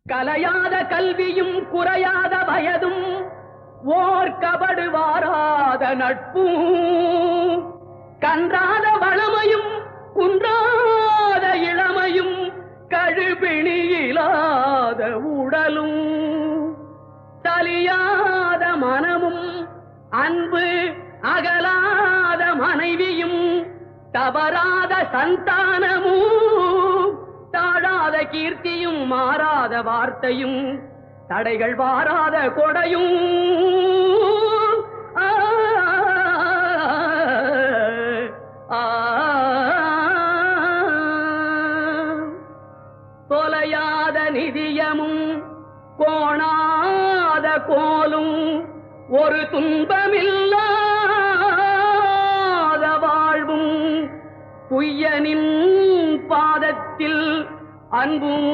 கலையாத கல்வியும் குறையாத வயதும் ஓர் கபடு வாராத நட்பும் கன்றாத வளமையும் குன்றாத இளமையும் கழுபிணியிலாத உடலும் தலியாத மனமும் அன்பு அகலாத மனைவியும் தவறாத சந்தானமும் தாழாத கீர்த்தியும் மாறாத வார்த்தையும் தடைகள் வாராத கொடையும் தொலையாத நிதியமும் கோணாத கோலும் ஒரு துன்பமில்லாத வாழ்வும் குய்யனின் பாதத்தில் அன்பும்